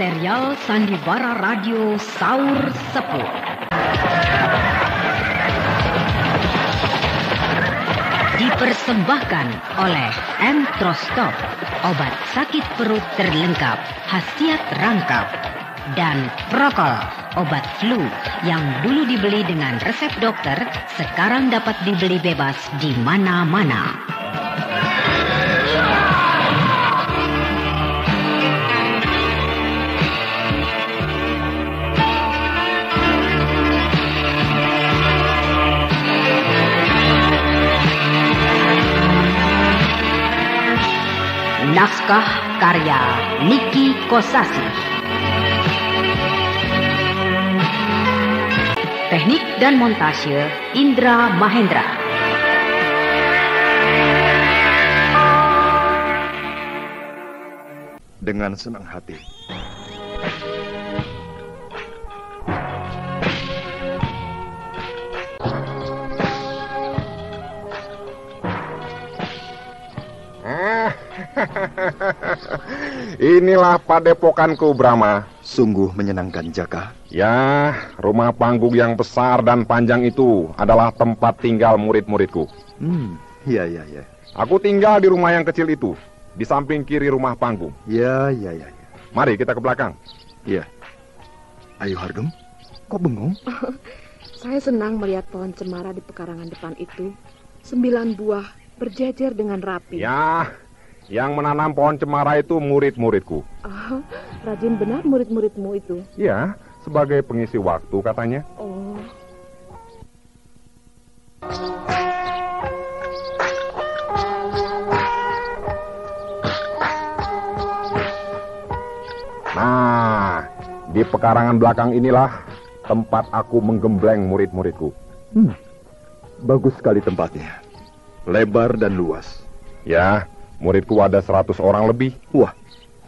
serial Sandiwara Radio Saur Sepuh. Dipersembahkan oleh Entrostop, obat sakit perut terlengkap, khasiat rangkap, dan Prokol, obat flu yang dulu dibeli dengan resep dokter, sekarang dapat dibeli bebas di mana-mana. Naskah karya Niki Kosasi. Teknik dan montase Indra Mahendra. Dengan senang hati. Inilah padepokanku, Brahma. Sungguh menyenangkan, Jaka. Ya, rumah panggung yang besar dan panjang itu adalah tempat tinggal murid-muridku. Iya. Aku tinggal di rumah yang kecil itu, di samping kiri rumah panggung. Ya. Mari kita ke belakang. Iya. Ayo, Hargem. Kok bengong? Saya senang melihat pohon cemara di pekarangan depan itu. 9 buah berjejer dengan rapi. Ya, yang menanam pohon cemara itu murid-muridku. Rajin benar murid-muridmu itu. Ya, sebagai pengisi waktu katanya. Oh. Nah, di pekarangan belakang inilah tempat aku menggembleng murid-muridku. Bagus sekali tempatnya. Lebar dan luas. Ya, muridku ada 100 orang lebih. Wah,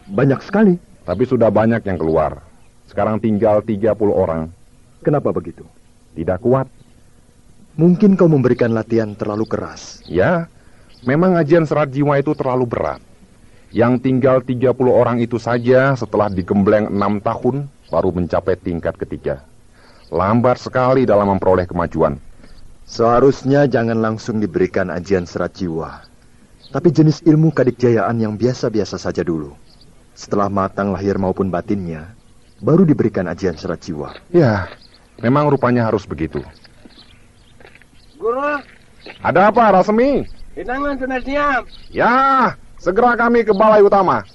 banyak sekali. Tapi sudah banyak yang keluar. Sekarang tinggal 30 orang. Kenapa begitu? Tidak kuat. Mungkin kau memberikan latihan terlalu keras. Ya, memang ajian serat jiwa itu terlalu berat. Yang tinggal 30 orang itu saja setelah digembleng 6 tahun baru mencapai tingkat ketiga. Lambat sekali dalam memperoleh kemajuan. Seharusnya jangan langsung diberikan ajian serat jiwa. Tapi jenis ilmu kadikjayaan yang biasa-biasa saja dulu. Setelah matang lahir maupun batinnya, baru diberikan ajian serat jiwa. Ya, memang rupanya harus begitu. Guru, ada apa, Rasmi? hidangan sudah siap. Ya, segera kami ke balai utama.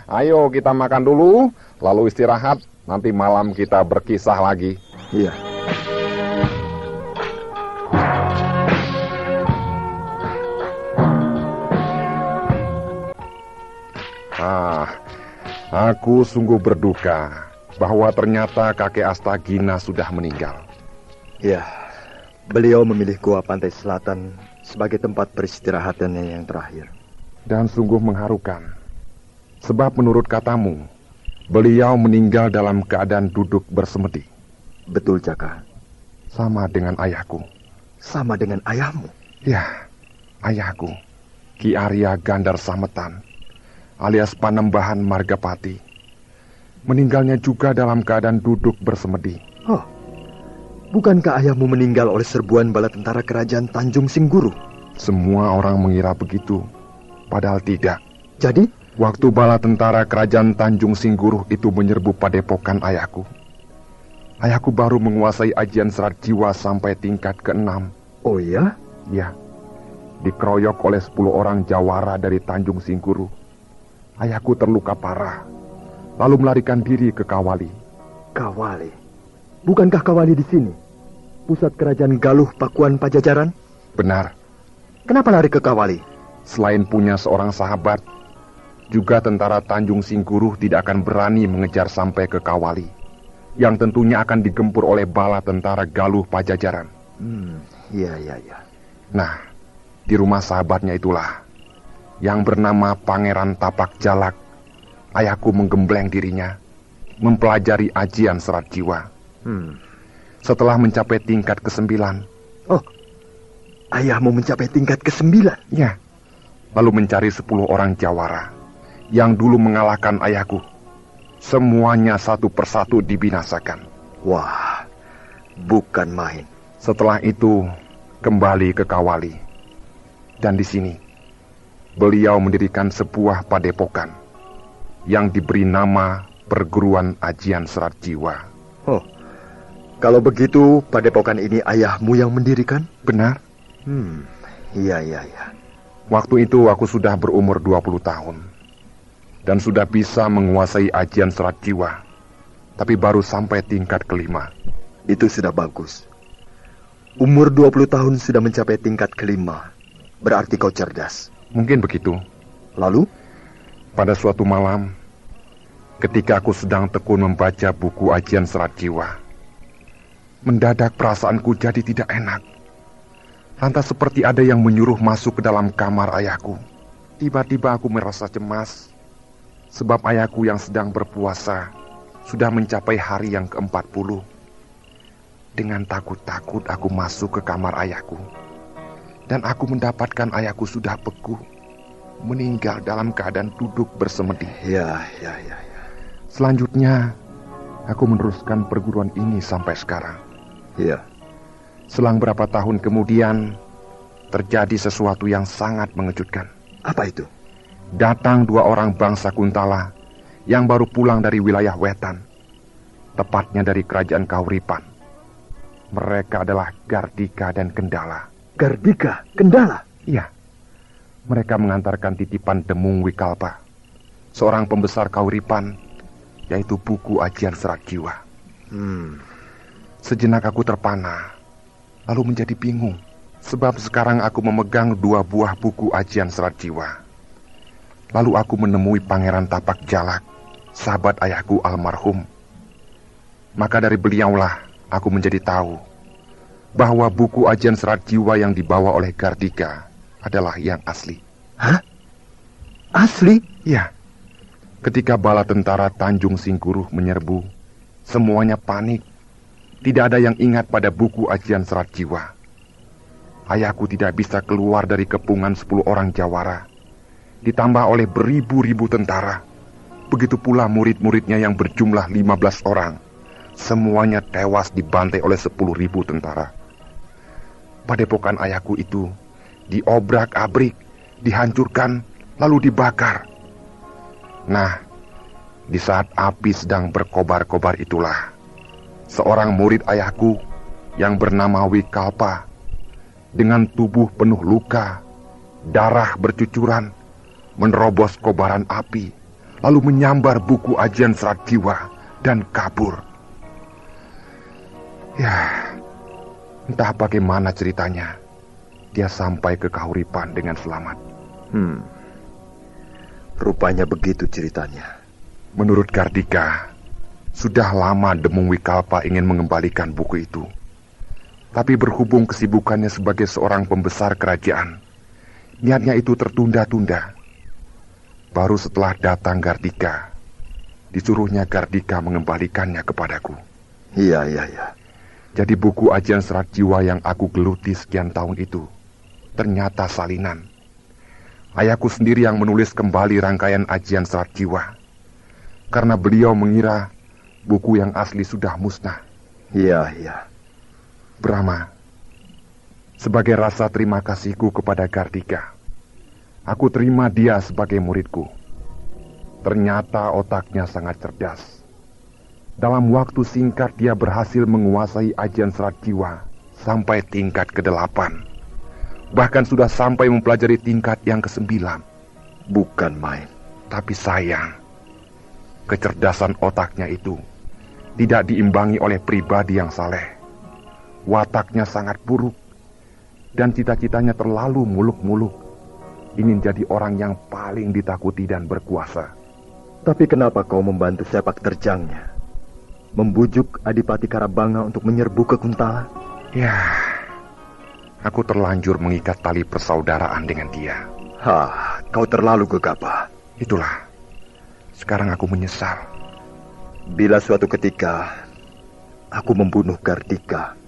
Ayo kita makan dulu, lalu istirahat. Nanti malam kita berkisah lagi. Iya. Aku sungguh berduka bahwa ternyata kakek Astagina sudah meninggal. Ya, beliau memilih Gua Pantai Selatan sebagai tempat peristirahatannya yang terakhir. Dan sungguh mengharukan. Sebab menurut katamu, beliau meninggal dalam keadaan duduk bersemedi. Betul, Jaka. Sama dengan ayahku. Sama dengan ayahmu? Ya, ayahku, Ki Arya Gandar Sametan, alias Panembahan Margapati. Meninggalnya juga dalam keadaan duduk bersemedi. Oh, bukankah ayahmu meninggal oleh serbuan bala tentara kerajaan Tanjung Singguru? Semua orang mengira begitu, padahal tidak. Jadi? Waktu bala tentara kerajaan Tanjung Singguru itu menyerbu padepokan ayahku, ayahku baru menguasai ajian serat jiwa sampai tingkat ke-6. Oh ya? Ya, dikeroyok oleh 10 orang jawara dari Tanjung Singguru. Ayahku terluka parah, lalu melarikan diri ke Kawali. Kawali? Bukankah Kawali di sini? Pusat kerajaan Galuh Pakuan Pajajaran? Benar. Kenapa lari ke Kawali? Selain punya seorang sahabat, juga tentara Tanjung Singguru tidak akan berani mengejar sampai ke Kawali, yang tentunya akan digempur oleh bala tentara Galuh Pajajaran. Iya. Nah, di rumah sahabatnya itulah, yang bernama Pangeran Tapak Jalak, ayahku menggembleng dirinya, mempelajari ajian serat jiwa. Setelah mencapai tingkat ke-9. Oh, ayahmu mencapai tingkat ke-9? Ya, lalu mencari 10 orang jawara yang dulu mengalahkan ayahku. Semuanya satu persatu dibinasakan. Wah, bukan main. Setelah itu kembali ke Kawali. Dan di sini beliau mendirikan sebuah padepokan yang diberi nama Perguruan Ajian Serat Jiwa. Oh, kalau begitu padepokan ini ayahmu yang mendirikan? Benar? Iya. Waktu itu aku sudah berumur 20 tahun dan sudah bisa menguasai ajian serat jiwa, tapi baru sampai tingkat kelima. Itu sudah bagus. Umur 20 tahun sudah mencapai tingkat kelima. Berarti kau cerdas. Mungkin begitu. Lalu? Pada suatu malam, ketika aku sedang tekun membaca buku ajian serat jiwa, mendadak perasaanku jadi tidak enak. Lantas seperti ada yang menyuruh masuk ke dalam kamar ayahku. Tiba-tiba aku merasa cemas, sebab ayahku yang sedang berpuasa sudah mencapai hari yang ke-40. Dengan takut-takut aku masuk ke kamar ayahku, dan aku mendapatkan ayahku sudah beku, meninggal dalam keadaan duduk bersemedi. Ya. Selanjutnya, aku meneruskan perguruan ini sampai sekarang. Iya. Selang berapa tahun kemudian, terjadi sesuatu yang sangat mengejutkan. Apa itu? Datang 2 orang bangsa Kuntala yang baru pulang dari wilayah Wetan, tepatnya dari kerajaan Kahuripan. Mereka adalah Gardika dan Kendala. Gardika? Kendala? Iya. Mereka mengantarkan titipan Demung Wikalpa, seorang pembesar Kahuripan, yaitu buku ajian serat jiwa. Sejenak aku terpana, lalu menjadi bingung, sebab sekarang aku memegang 2 buah buku ajian serat jiwa. Lalu aku menemui Pangeran Tapak Jalak, sahabat ayahku almarhum. Maka dari beliaulah aku menjadi tahu bahwa buku ajian serat jiwa yang dibawa oleh Gardika adalah yang asli. Hah? Asli? Ya. Ketika bala tentara Tanjung Singkuruh menyerbu, semuanya panik. Tidak ada yang ingat pada buku ajian serat jiwa. Ayahku tidak bisa keluar dari kepungan 10 orang jawara, ditambah oleh beribu-ribu tentara. Begitu pula murid-muridnya yang berjumlah 15 orang. Semuanya tewas dibantai oleh 10.000 tentara. Padepokan ayahku itu diobrak-abrik, dihancurkan, lalu dibakar. Nah, di saat api sedang berkobar-kobar itulah, seorang murid ayahku yang bernama Wikalpa, dengan tubuh penuh luka, darah bercucuran, menerobos kobaran api, lalu menyambar buku ajian serat jiwa dan kabur. Ya, entah bagaimana ceritanya, dia sampai ke Kahuripan dengan selamat. Rupanya begitu ceritanya. Menurut Gardika, sudah lama Demung Wikalpa ingin mengembalikan buku itu. Tapi berhubung kesibukannya sebagai seorang pembesar kerajaan, niatnya itu tertunda-tunda. Baru setelah datang Gardika, disuruhnya Gardika mengembalikannya kepadaku. Iya. Jadi buku ajian serat jiwa yang aku geluti sekian tahun itu ternyata salinan. Ayahku sendiri yang menulis kembali rangkaian ajian serat jiwa, karena beliau mengira buku yang asli sudah musnah. Iya. Brahma, sebagai rasa terima kasihku kepada Gardika, aku terima dia sebagai muridku. Ternyata otaknya sangat cerdas. Dalam waktu singkat dia berhasil menguasai ajian serat jiwa sampai tingkat ke-8. Bahkan sudah sampai mempelajari tingkat yang ke-9. Bukan main. Tapi sayang, kecerdasan otaknya itu tidak diimbangi oleh pribadi yang saleh. Wataknya sangat buruk, dan cita-citanya terlalu muluk-muluk, ingin jadi orang yang paling ditakuti dan berkuasa. Tapi kenapa kau membantu sepak terjangnya? Membujuk Adipati Karabanga untuk menyerbu ke Kuntala? Ya, aku terlanjur mengikat tali persaudaraan dengan dia. Kau terlalu gegabah. Itulah, sekarang aku menyesal. Bila suatu ketika aku membunuh Gardika,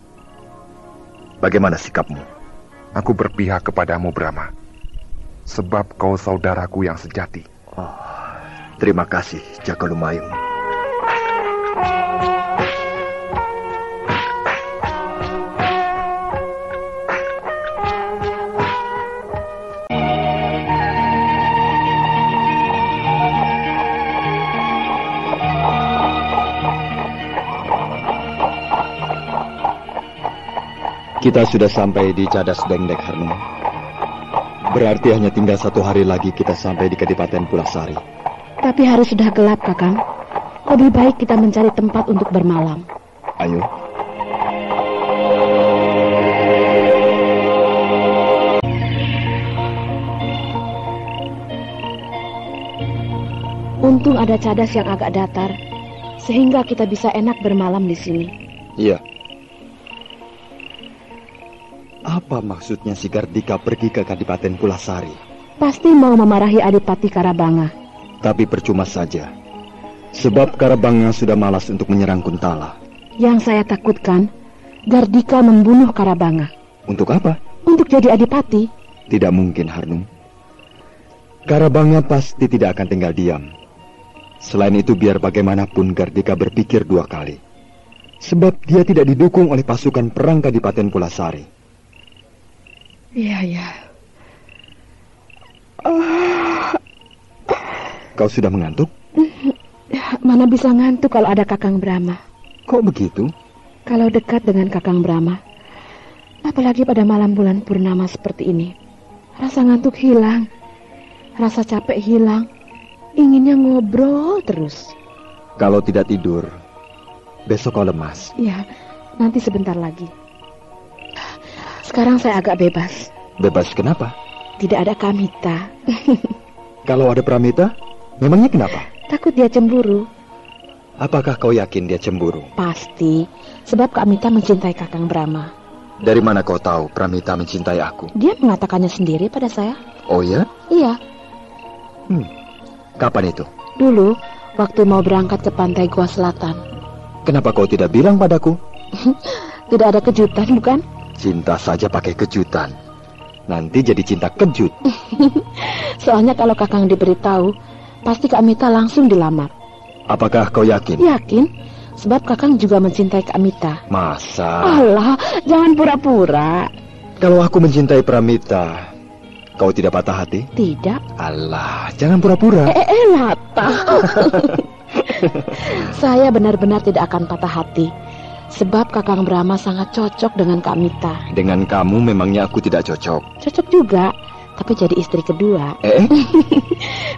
bagaimana sikapmu? Aku berpihak kepadamu, Brahma. sebab kau saudaraku yang sejati. Oh, terima kasih, Jaka Lumayung. Kita sudah sampai di Cadas Dengdek, Harnum. Berarti hanya tinggal 1 hari lagi kita sampai di Kadipaten Pulasari. Tapi hari sudah gelap, Kakang. Lebih baik kita mencari tempat untuk bermalam. Ayo. Untung ada Cadas yang agak datar, sehingga kita bisa enak bermalam di sini. Iya. Apa maksudnya si Gardika pergi ke Kadipaten Pulasari? Pasti mau memarahi Adipati Karabanga. Tapi percuma saja. Sebab Karabanga sudah malas untuk menyerang Kuntala. Yang saya takutkan, Gardika membunuh Karabanga. Untuk apa? Untuk jadi Adipati. Tidak mungkin, Harnum. Karabanga pasti tidak akan tinggal diam. Selain itu, biar bagaimanapun Gardika berpikir 2 kali. Sebab dia tidak didukung oleh pasukan perang Kadipaten Pulasari. Iya. Kau sudah mengantuk? Mana bisa ngantuk kalau ada Kakang Brahma. Kok begitu? Kalau dekat dengan Kakang Brahma, apalagi pada malam bulan purnama seperti ini, rasa ngantuk hilang, rasa capek hilang, inginnya ngobrol terus. Kalau tidak tidur, besok kau lemas. Ya, nanti sebentar lagi. Sekarang saya agak bebas. Bebas kenapa? Tidak ada Kamita. Kalau ada Pramita, memangnya kenapa? Takut dia cemburu. Apakah kau yakin dia cemburu? Pasti, sebab Kamita mencintai Kakang Brahma. Dari mana kau tahu Pramita mencintai aku? Dia mengatakannya sendiri pada saya. Oh ya? Iya. Kapan itu? Dulu, waktu mau berangkat ke pantai Gua Selatan. Kenapa kau tidak bilang padaku? Tidak ada kejutan, bukan? Cinta saja pakai kejutan. Nanti jadi cinta kejut. Soalnya kalau Kakang diberitahu, pasti Kak Mita langsung dilamar. Apakah kau yakin? Yakin, sebab Kakang juga mencintai Kak Mita. Masa? Alah, jangan pura-pura. Kalau aku mencintai Pramita, kau tidak patah hati? Tidak. Alah, jangan pura-pura. Lata. Saya benar-benar tidak akan patah hati. Sebab Kakang Brahma sangat cocok dengan Kak Mita. Dengan kamu memangnya aku tidak cocok? Cocok juga, tapi jadi istri kedua.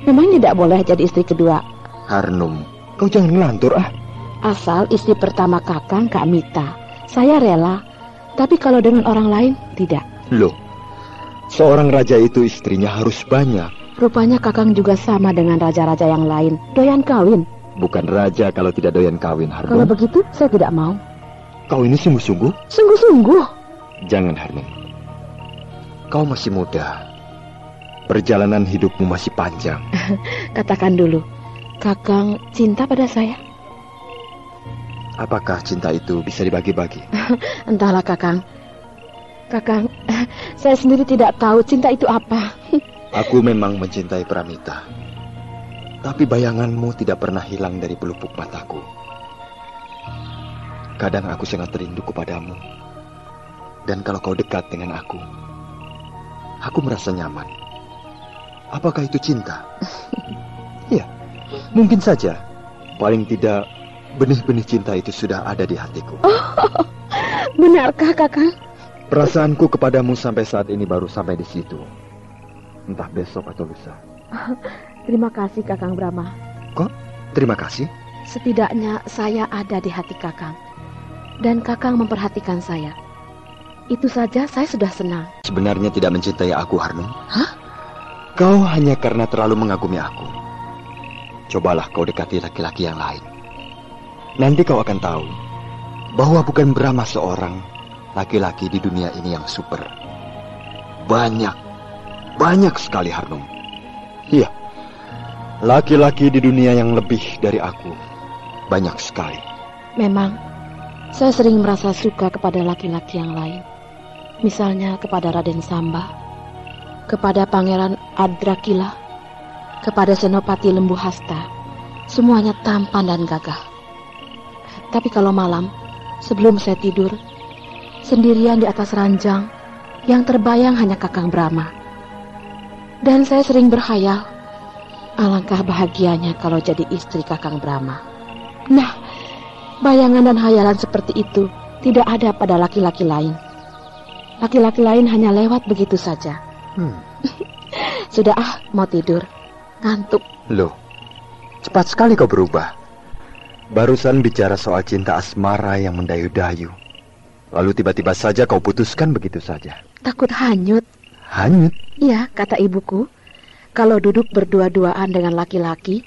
Memang tidak boleh jadi istri kedua. Harnum, kau jangan ngelantur ah. Asal istri pertama Kakang Kak Mita, saya rela. Tapi kalau dengan orang lain, tidak. Loh, seorang raja itu istrinya harus banyak. Rupanya Kakang juga sama dengan raja-raja yang lain, doyan kawin. Bukan raja kalau tidak doyan kawin, Harnum. Kalau begitu, saya tidak mau. Kau ini sungguh-sungguh? Sungguh-sungguh. Jangan, Harnum. Kau masih muda. Perjalanan hidupmu masih panjang. Katakan dulu, Kakang cinta pada saya? Apakah cinta itu bisa dibagi-bagi? Entahlah, Kakang. Kakang, saya sendiri tidak tahu cinta itu apa. Aku memang mencintai Pramita. Tapi bayanganmu tidak pernah hilang dari pelupuk mataku. Kadang aku sangat rindu kepadamu. Dan kalau kau dekat dengan aku merasa nyaman. Apakah itu cinta? Ya, mungkin saja. Paling tidak, benih-benih cinta itu sudah ada di hatiku. Benarkah, Kakang? Perasaanku kepadamu sampai saat ini baru sampai di situ. Entah besok atau lusa. Terima kasih, Kakang Brahma. Kok? Terima kasih? Setidaknya saya ada di hati Kakang. Dan Kakang memperhatikan saya. Itu saja saya sudah senang. Sebenarnya tidak mencintai aku, Harnum. Hah? Kau hanya karena terlalu mengagumi aku. Cobalah kau dekati laki-laki yang lain. Nanti kau akan tahu bahwa bukan Brahma seorang laki-laki di dunia ini yang super. Banyak sekali, Harnum. Iya, laki-laki di dunia yang lebih dari aku. Banyak sekali. Memang, saya sering merasa suka kepada laki-laki yang lain. Misalnya kepada Raden Samba. kepada Pangeran Adrakila, kepada Senopati Lembu Hasta, semuanya tampan dan gagah. Tapi kalau malam, sebelum saya tidur, sendirian di atas ranjang, yang terbayang hanya Kakang Brahma. Dan saya sering berkhayal, alangkah bahagianya kalau jadi istri Kakang Brahma. Nah, bayangan dan hayalan seperti itu tidak ada pada laki-laki lain. Laki-laki lain hanya lewat begitu saja. Sudah mau tidur, ngantuk. Loh, cepat sekali kau berubah. Barusan bicara soal cinta asmara yang mendayu-dayu. Lalu tiba-tiba saja kau putuskan begitu saja. Takut hanyut. Hanyut? Iya, kata ibuku, kalau duduk berdua-duaan dengan laki-laki,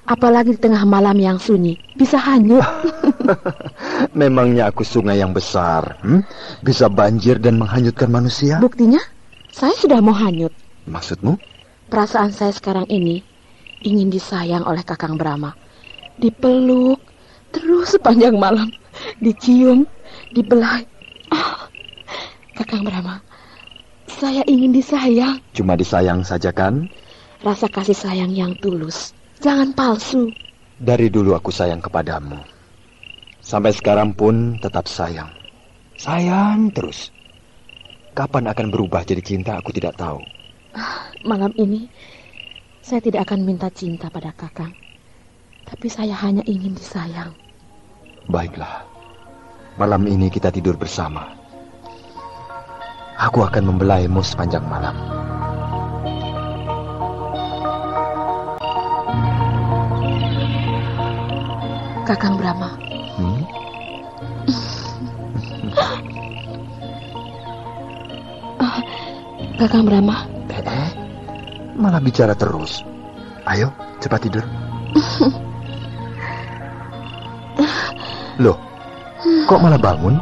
apalagi di tengah malam yang sunyi, bisa hanyut. Memangnya aku sungai yang besar, bisa banjir dan menghanyutkan manusia? Buktinya, saya sudah mau hanyut. Maksudmu? Perasaan saya sekarang ini ingin disayang oleh Kakang Brahma. Dipeluk terus sepanjang malam, dicium, dibelai. Kakang Brahma, saya ingin disayang. Cuma disayang saja kan? Rasa kasih sayang yang tulus, jangan palsu. Dari dulu aku sayang kepadamu. Sampai sekarang pun tetap sayang. Sayang terus. Kapan akan berubah jadi cinta aku tidak tahu. Malam ini saya tidak akan minta cinta pada Kakang, tapi saya hanya ingin disayang. Baiklah, malam ini kita tidur bersama. Aku akan membelaimu sepanjang malam. Kakang Brahma. Kakang Brahma. Malah bicara terus. Ayo, cepat tidur. Loh, kok malah bangun?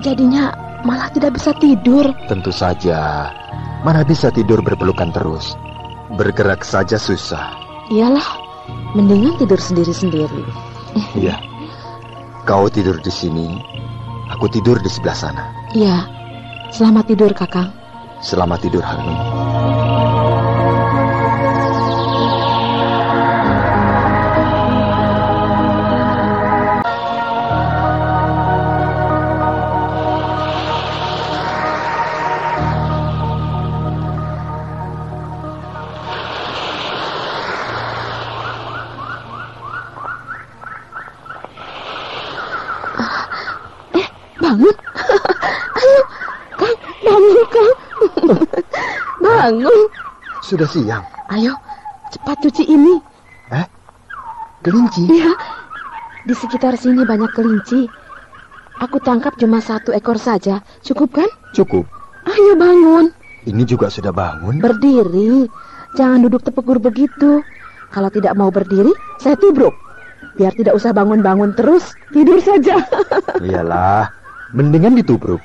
Jadinya malah tidak bisa tidur. Tentu saja, mana bisa tidur berpelukan terus. Bergerak saja susah. Iyalah, mendingan tidur sendiri-sendiri. Iya, kau tidur di sini, aku tidur di sebelah sana. Iya, selamat tidur Kakang. Selamat tidur Harnum. Bangun. Ayo, Kang, bangun Kang. Bangun. Sudah siang. Ayo, cepat cuci ini. Kelinci? Iya, di sekitar sini banyak kelinci. Aku tangkap cuma 1 ekor saja. Cukup kan? Cukup. Ayo bangun. Ini juga sudah bangun. Berdiri. Jangan duduk tepekur begitu. Kalau tidak mau berdiri, saya tubruk. Biar tidak usah bangun-bangun terus, tidur saja. Iyalah, mendingan ditubruk.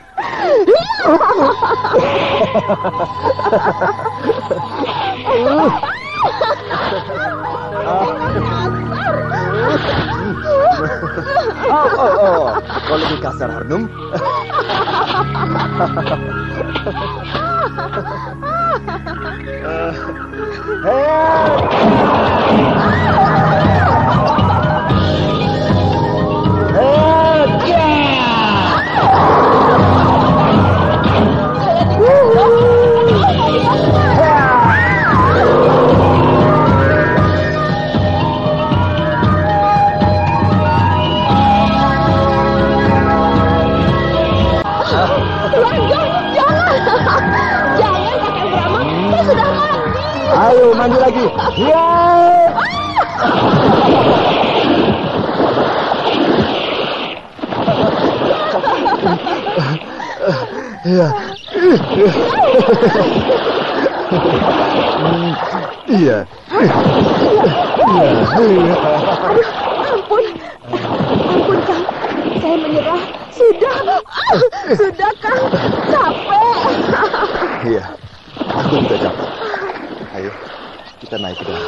Kau lebih kasar, Harnum. Ayo mandi lagi. Ya. Ya. Iya. Ampun Kang, saya menyerah. Sudah Kang, capek. Iya, aku juga capek. Ayo, kita naik ke dalam.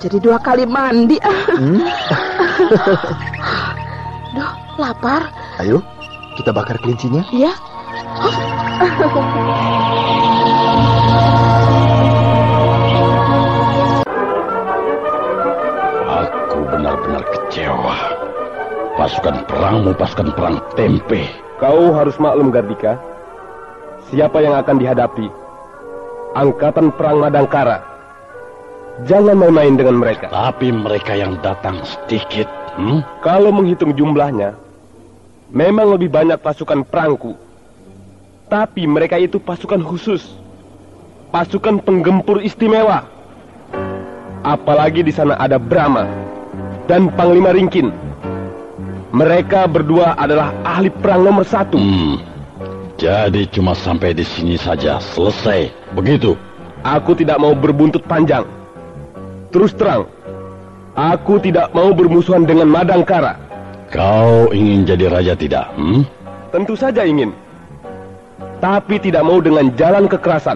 jadi 2 kali mandi. Duh, lapar. Ayo, kita bakar kelincinya. Iya. Aku benar-benar kecewa. Pasukan perangmu pasukan perang tempe. Kau harus maklum, Gardika. Siapa yang akan dihadapi? Angkatan perang Madangkara. Jangan main-main dengan mereka. Tapi mereka yang datang sedikit. Kalau menghitung jumlahnya, memang lebih banyak pasukan perangku. Tapi mereka itu pasukan khusus. Pasukan penggempur istimewa. Apalagi di sana ada Brahma dan Panglima Ringkin. Mereka berdua adalah ahli perang nomor 1. Jadi cuma sampai di sini saja, selesai. Begitu? Aku tidak mau berbuntut panjang. Terus terang, aku tidak mau bermusuhan dengan Madangkara. Kau ingin jadi raja tidak? Tentu saja ingin. Tapi tidak mau dengan jalan kekerasan.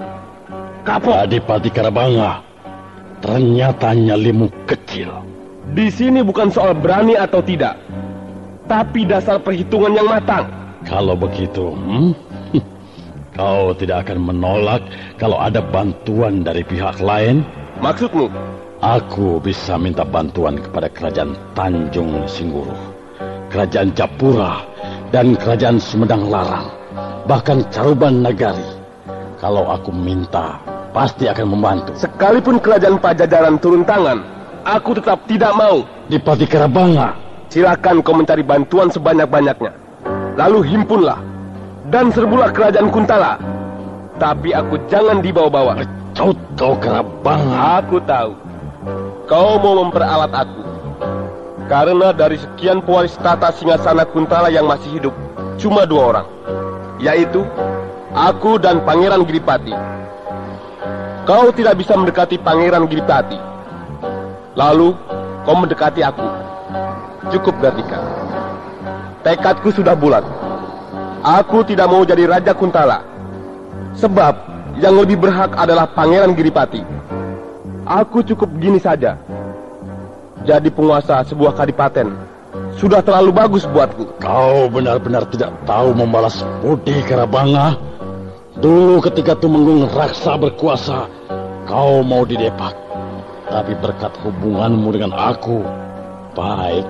Kapok. Adipati Karabanga, ternyata nyalimu kecil. Di sini bukan soal berani atau tidak, tapi dasar perhitungan yang matang. Kalau begitu, kau tidak akan menolak kalau ada bantuan dari pihak lain? Maksudmu? Aku bisa minta bantuan kepada kerajaan Tanjung Singguruh, kerajaan Japura, dan kerajaan Sumedang Larang, bahkan Caruban Nagari. Kalau aku minta, pasti akan membantu. Sekalipun kerajaan Pajajaran turun tangan, aku tetap tidak mau. Adipati Karabanga, silakan kau mencari bantuan sebanyak-banyaknya. Lalu himpunlah dan serbulah kerajaan Kuntala. Tapi aku jangan dibawa-bawa. Kau Karabanga. Aku tahu kau mau memperalat aku. Karena dari sekian pewaris tata singgasana Kuntala yang masih hidup, cuma 2 orang, yaitu aku dan Pangeran Giripati. Kau tidak bisa mendekati Pangeran Giripati, lalu kau mendekati aku. Cukup, Gardika. Tekadku sudah bulat. Aku tidak mau jadi Raja Kuntala, sebab yang lebih berhak adalah Pangeran Giripati. Aku cukup begini saja. Jadi penguasa sebuah kadipaten sudah terlalu bagus buatku. Kau benar-benar tidak tahu membalas budi, Karabanga. Dulu ketika Tumenggung Raksa berkuasa, kau mau didepak. Tapi berkat hubunganmu dengan aku, baik,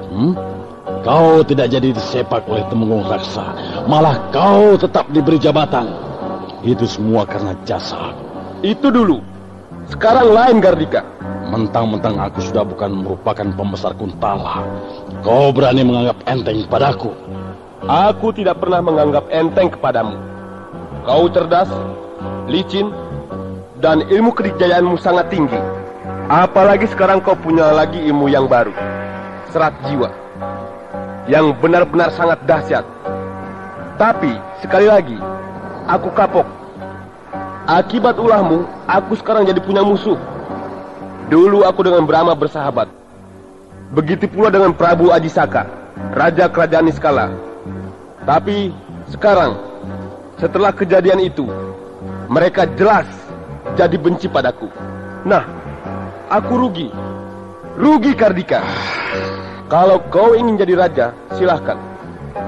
kau tidak jadi disepak oleh Tumenggung Raksa. Malah kau tetap diberi jabatan. Itu semua karena jasa. Itu dulu. Sekarang lain, Gardika. Mentang-mentang aku sudah bukan merupakan pembesar Kuntala, kau berani menganggap enteng padaku. Aku tidak pernah menganggap enteng kepadamu. Kau cerdas, licin, dan ilmu kedikjayaanmu sangat tinggi. Apalagi sekarang kau punya lagi ilmu yang baru, serat jiwa, yang benar-benar sangat dahsyat. Tapi, sekali lagi, aku kapok. Akibat ulahmu, aku sekarang jadi punya musuh. Dulu aku dengan Brahma bersahabat. Begitu pula dengan Prabu Ajisaka, Raja Kerajaan Niskala. Tapi sekarang, setelah kejadian itu, mereka jelas jadi benci padaku. Nah, aku rugi. Rugi, Gardika. Kalau kau ingin jadi raja, silahkan.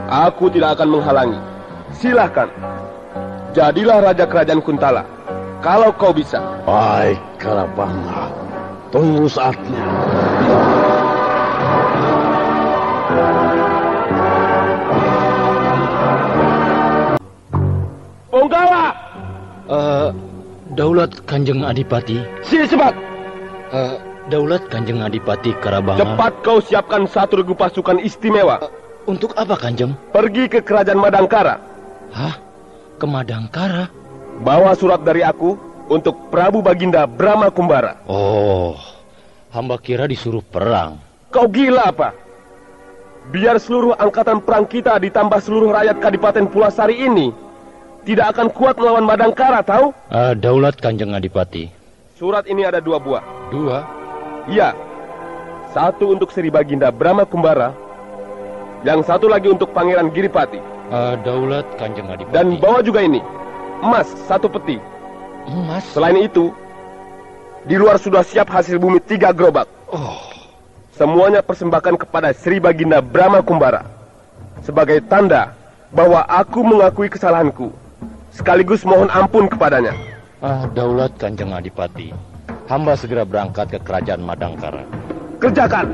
Aku tidak akan menghalangi. Silahkan. Jadilah Raja Kerajaan Kuntala, kalau kau bisa. Baik, Karabanga. Tunggu saatnya. Ponggala! Daulat Kanjeng Adipati. Sini cepat! Daulat Kanjeng Adipati Karabanga. Cepat kau siapkan 1 regu pasukan istimewa. Untuk apa, Kanjeng? Pergi ke Kerajaan Madangkara. Hah? Ke Madangkara? Bawa surat dari aku untuk Prabu Baginda Brahma Kumbara. Oh, hamba kira disuruh perang. Kau gila apa? Biar seluruh angkatan perang kita ditambah seluruh rakyat Kadipaten Pulasari ini tidak akan kuat melawan Madangkara, tahu? Daulat Kanjeng Adipati. Surat ini ada 2 buah. 2? Iya. 1 untuk Sri Baginda Brahma Kumbara, yang 1 lagi untuk Pangeran Giripati. Daulat Kanjeng Adipati. Dan bawa juga ini, emas 1 peti. Emas? Selain itu, di luar sudah siap hasil bumi 3 gerobak. Semuanya persembahkan kepada Sri Baginda Brahma Kumbara sebagai tanda bahwa aku mengakui kesalahanku, sekaligus mohon ampun kepadanya. Daulat Kanjeng Adipati, hamba segera berangkat ke kerajaan Madangkara. Kerjakan!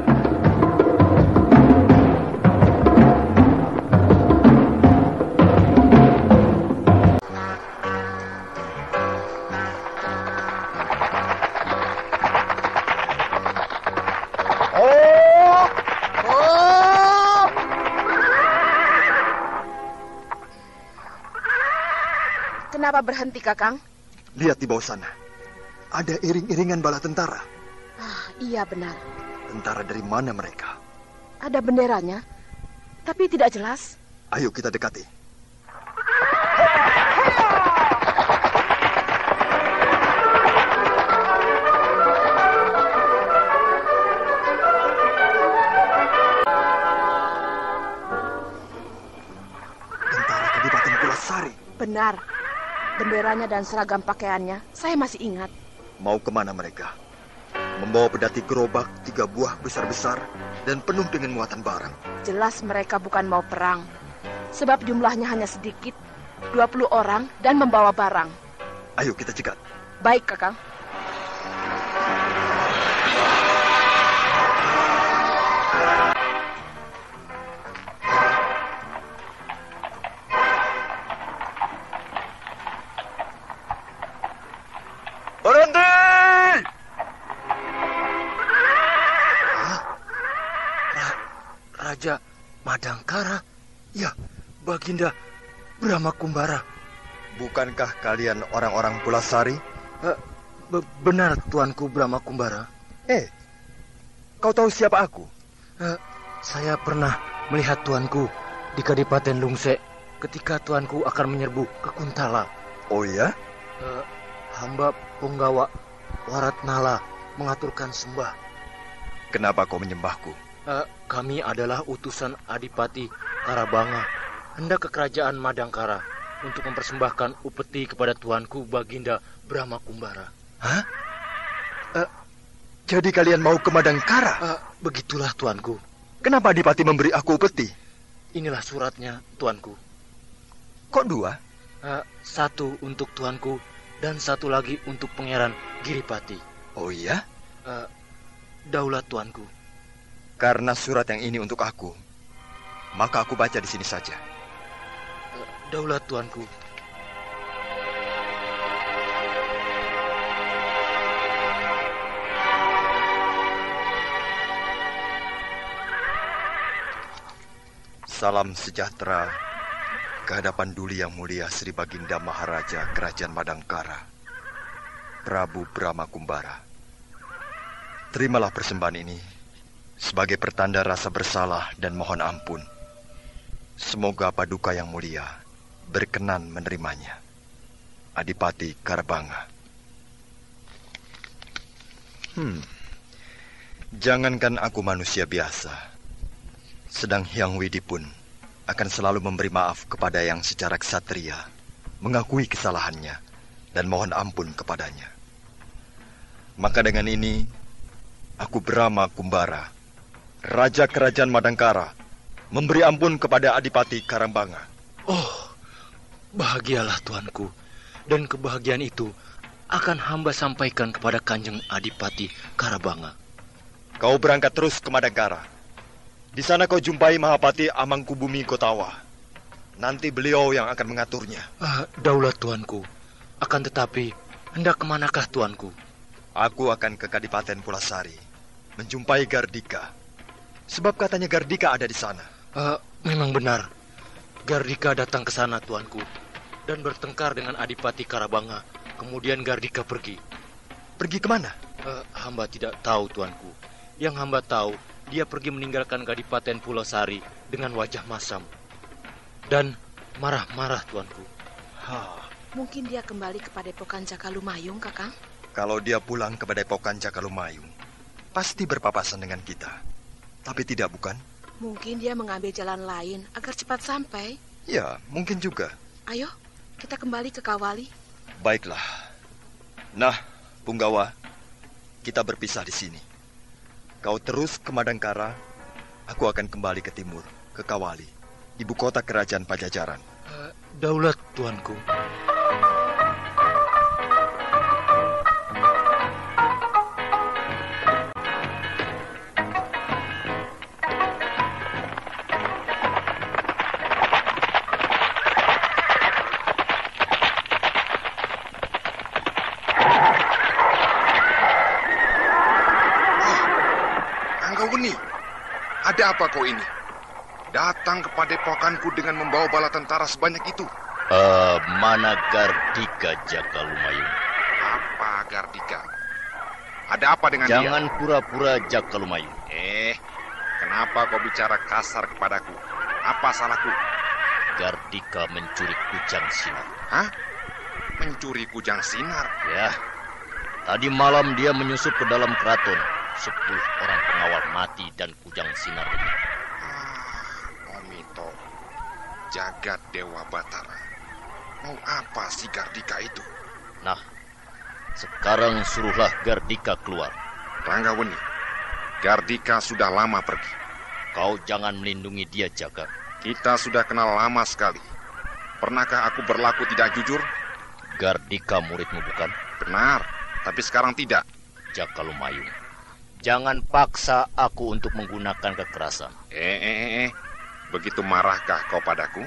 Kenapa berhenti, Kakang? Lihat di bawah sana. Ada iring-iringan bala tentara. Iya benar. Tentara dari mana mereka? Ada benderanya, tapi tidak jelas. Ayo kita dekati. Tentara Kadipaten Pulasari. Benar. Benderanya dan seragam pakaiannya, saya masih ingat. Mau kemana mereka? Membawa pedati gerobak 3 buah besar-besar dan penuh dengan muatan barang. Jelas mereka bukan mau perang. Sebab jumlahnya hanya sedikit, 20 orang dan membawa barang. Ayo kita cegat. Baik, Kakang. Raja Madangkara? Ya, Baginda Brahma Kumbara. Bukankah kalian orang-orang Pulasari? Benar, Tuanku Brahma Kumbara. Kau tahu siapa aku? Saya pernah melihat Tuanku di Kadipaten Lungsek ketika Tuanku akan menyerbu ke Kuntala. Oh ya? Hamba Punggawa Waratnala mengaturkan sembah. Kenapa kau menyembahku? Kami adalah utusan Adipati Karabanga, hendak ke kerajaan Madangkara untuk mempersembahkan upeti kepada Tuanku Baginda Brahma Kumbara. Hah? Jadi kalian mau ke Madangkara? Begitulah, Tuanku. Kenapa Adipati memberi aku upeti? Inilah suratnya, Tuanku. Kok 2? 1 untuk Tuanku dan 1 lagi untuk Pangeran Giripati. Oh iya? Daulat, Tuanku. Karena surat yang ini untuk aku, maka aku baca di sini saja. Daulat, Tuanku. Salam sejahtera kehadapan Duli yang mulia Sri Baginda Maharaja Kerajaan Madangkara, Prabu Brahma Kumbara. Terimalah persembahan ini sebagai pertanda rasa bersalah dan mohon ampun. Semoga Paduka yang mulia berkenan menerimanya. Adipati Karabanga. Jangankan aku manusia biasa, sedang Hyang Widi pun akan selalu memberi maaf kepada yang secara ksatria mengakui kesalahannya dan mohon ampun kepadanya. Maka dengan ini, aku Brahma Kumbara, Raja Kerajaan Madangkara, memberi ampun kepada Adipati Karabanga. Bahagialah Tuanku, dan kebahagiaan itu akan hamba sampaikan kepada Kanjeng Adipati Karabanga. Kau berangkat terus ke Madangkara. Di sana kau jumpai Mahapati Amangkubumi Gotawa. Nanti beliau yang akan mengaturnya. Daulat, Tuanku. Akan tetapi, hendak kemanakah Tuanku? Aku akan ke Kadipaten Pulasari, menjumpai Gardika. Sebab katanya Gardika ada di sana. Memang benar. Gardika datang ke sana, Tuanku, dan bertengkar dengan Adipati Karabanga. Kemudian Gardika pergi. Pergi kemana? Hamba tidak tahu, Tuanku. Yang hamba tahu, dia pergi meninggalkan Kadipaten Pulasari dengan wajah masam dan marah-marah, Tuanku. Mungkin dia kembali ke Padepokan Jakalumayung, Kakang. Kalau dia pulang ke Padepokan Jakalumayung, pasti berpapasan dengan kita. Tapi tidak, bukan? Mungkin dia mengambil jalan lain agar cepat sampai. Ya, mungkin juga. Ayo, kita kembali ke Kawali. Baiklah. Nah, Punggawa, kita berpisah di sini. Kau terus ke Madangkara, aku akan kembali ke timur, ke Kawali, ibu kota kerajaan Pajajaran. Daulat, tuanku. Ada apa kau ini? Datang ke padepokanku dengan membawa bala tentara sebanyak itu. Mana Gardika, Jakalumayung? Apa Gardika? Ada apa dengan dia? Jangan pura-pura, Jakalumayung. Kenapa kau bicara kasar kepadaku? Apa salahku? Gardika mencuri kujang sinar. Hah? Mencuri kujang sinar? Ya. Tadi malam dia menyusup ke dalam keraton. 10 orang pengawal mati dan kujang sinar ini. Omito, jagat Dewa Batara. Mau apa si Gardika itu? Nah, sekarang suruhlah Gardika keluar. Ranggaweni, Gardika sudah lama pergi. Kau jangan melindungi dia, Jaga. Kita sudah kenal lama sekali. Pernahkah aku berlaku tidak jujur? Gardika muridmu bukan? Benar, tapi sekarang tidak. Jakalumayung, jangan paksa aku untuk menggunakan kekerasan. Begitu marahkah kau padaku?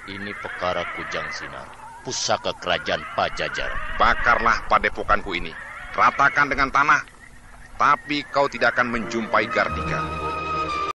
Ini perkara kujang sinar, pusaka kerajaan Pajajaran. Bakarlah padepokanku ini, ratakan dengan tanah. Tapi kau tidak akan menjumpai Gardika.